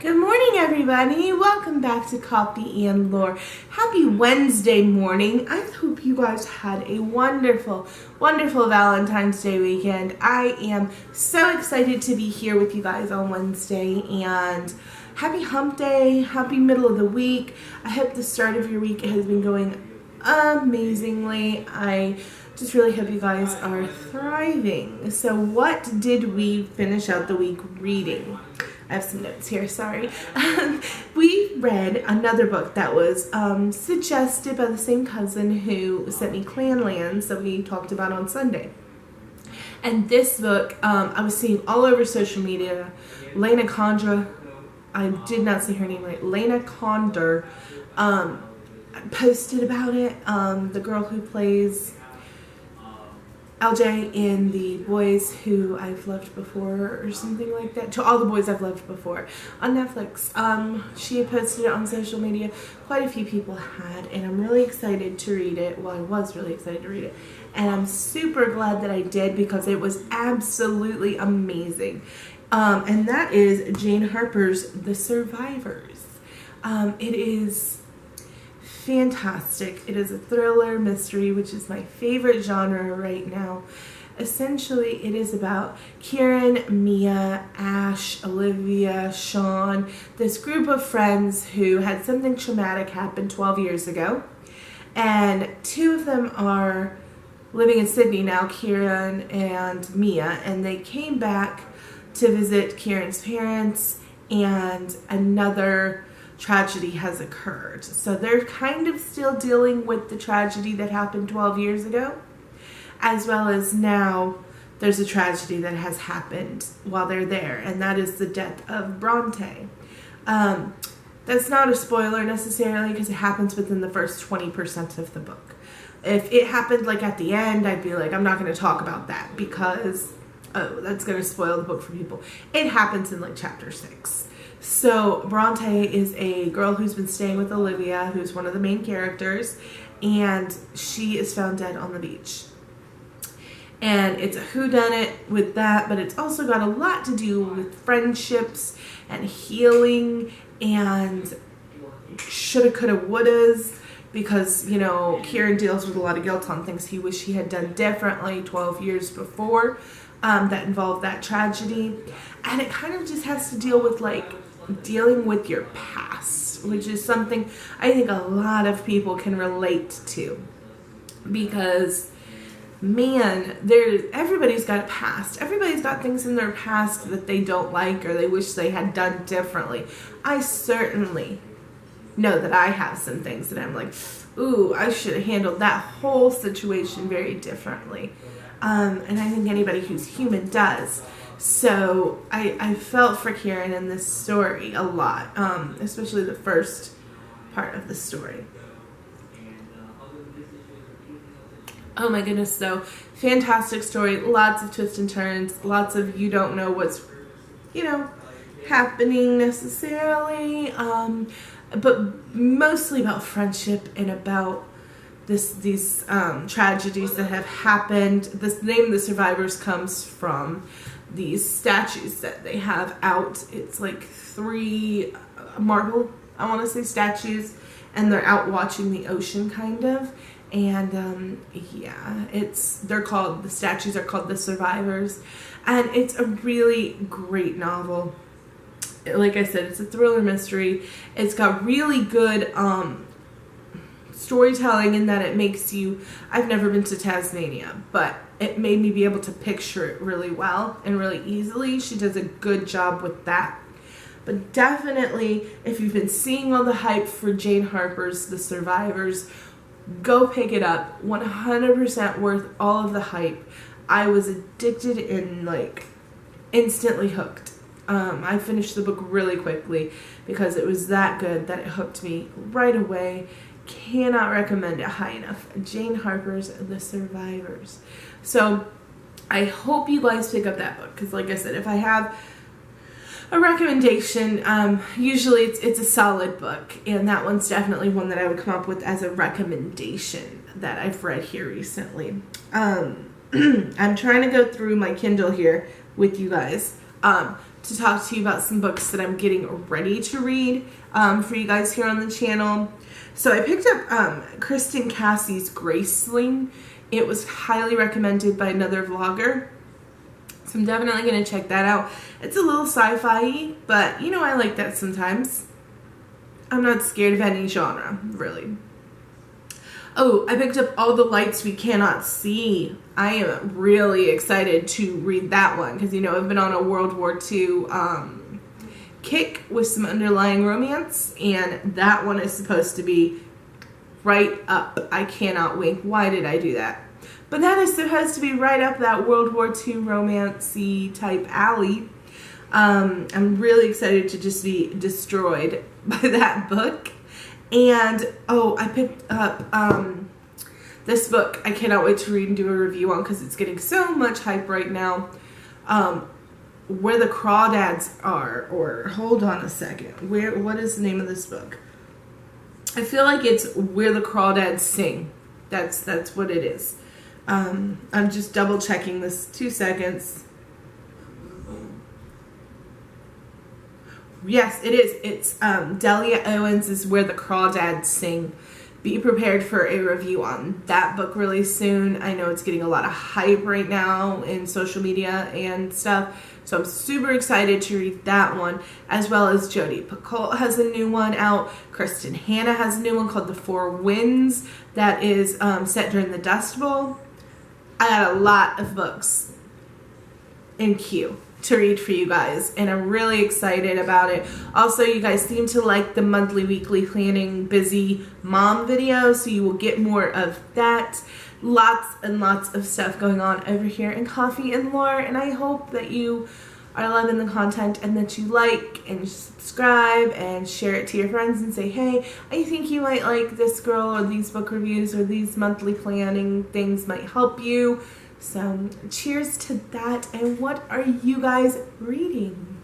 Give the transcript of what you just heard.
Good morning, everybody. Welcome back to Coffee and Lore. Happy Wednesday morning. I hope you guys had a wonderful, wonderful Valentine's Day weekend. I am so excited to be here with you guys on Wednesday, and happy hump day, happy middle of the week. I hope the start of your week has been going amazingly. I just really hope you guys are thriving. So what did we finish out the week reading? I have some notes here, sorry. We read another book that was suggested by the same cousin who sent me Clanlands that we talked about on Sunday. And this book, I was seeing all over social media. Lena Condra, I did not say her name right, Lena Condor, posted about it. The girl who plays LJ in The Boys Who I've Loved Before or something like that. To All the Boys I've Loved Before on Netflix. She had posted it on social media. Quite a few people had, and I'm really excited to read it. Well, I was really excited to read it. And I'm super glad that I did because it was absolutely amazing. And that is Jane Harper's The Survivors. It is fantastic. It is a thriller mystery, which is my favorite genre right now. Essentially, it is about Kieran, Mia, Ash, Olivia, Sean, this group of friends who had something traumatic happen 12 years ago. And two of them are living in Sydney now, Kieran and Mia, and they came back to visit Kieran's parents, and another tragedy has occurred. So they're kind of still dealing with the tragedy that happened 12 years ago, as well as now there's a tragedy that has happened while they're there, and that is the death of Bronte. That's not a spoiler necessarily because it happens within the first 20% of the book. If it happened like at the end, I'd be like, I'm not going to talk about that because, oh, that's going to spoil the book for people. It happens in like chapter 6. So Bronte is a girl who's been staying with Olivia, who's one of the main characters, and she is found dead on the beach. And it's a whodunit with that, but it's also got a lot to do with friendships and healing and shoulda, coulda, wouldas, because, you know, Kieran deals with a lot of guilt on things he wished he had done differently 12 years before that involved that tragedy. And it kind of just has to deal with, like, dealing with your past, which is something I think a lot of people can relate to, because man, everybody's got a past. Everybody's got things in their past that they don't like or they wish they had done differently. I certainly know that I have some things that I'm like, ooh, I should have handled that whole situation very differently. And I think anybody who's human does. So I felt for Kieran in this story a lot, especially the first part of the story. Oh my goodness, so fantastic story, lots of twists and turns, lots of you don't know what's, happening necessarily, but mostly about friendship and about these tragedies that have happened. The name of The Survivors comes from these statues that they have out. It's like 3 marble, I want to say, statues, and they're out watching the ocean kind of. And yeah, the statues are called The Survivors, and it's a really great novel. Like I said, it's a thriller mystery. It's got really good storytelling in that it makes you, I've never been to Tasmania, but it made me be able to picture it really well and really easily. She does a good job with that. But definitely, if you've been seeing all the hype for Jane Harper's The Survivors, go pick it up. 100% worth all of the hype. I was addicted and like instantly hooked. I finished the book really quickly because it was that good that it hooked me right away. Cannot recommend it high enough. Jane Harper's The Survivors. So I hope you guys pick up that book, because like I said, if I have a recommendation, usually it's a solid book, and that one's definitely one that I would come up with as a recommendation that I've read here recently. I'm trying to go through my Kindle here with you guys to talk to you about some books that I'm getting ready to read for you guys here on the channel. So I picked up Kristen Cassie's Graceling. It was highly recommended by another vlogger, so I'm definitely going to check that out. It's a little sci-fi-y, but you know, I like that sometimes. I'm not scared of any genre, really. Oh, I picked up All the Lights We Cannot See. I am really excited to read that one because, you know, I've been on a World War II kick with some underlying romance, and that one is supposed to be right up. I cannot wait. Why did I do that? But that is supposed to be right up that World War II romance-y type alley. I'm really excited to just be destroyed by that book. And, oh, I picked up this book I cannot wait to read and do a review on because it's getting so much hype right now. Where the Crawdads Are, or hold on a second. What is the name of this book? I feel like it's Where the Crawdads Sing. That's what it is. I'm just double checking this. 2 seconds. Yes, it is. It's Delia Owens is Where the Crawdads Sing. Be prepared for a review on that book really soon. I know it's getting a lot of hype right now in social media and stuff. So I'm super excited to read that one, as well as Jodi Picoult has a new one out. Kristen Hanna has a new one called The Four Winds that is set during the Dust Bowl. I got a lot of books in queue to read for you guys, and I'm really excited about it. Also, you guys seem to like the monthly, weekly planning busy mom videos, so you will get more of that. Lots and lots of stuff going on over here in Coffee and Lore, and I hope that you are loving the content and that you like and subscribe and share it to your friends and say, hey, I think you might like this girl, or these book reviews, or these monthly planning things might help you. So cheers to that. And what are you guys reading?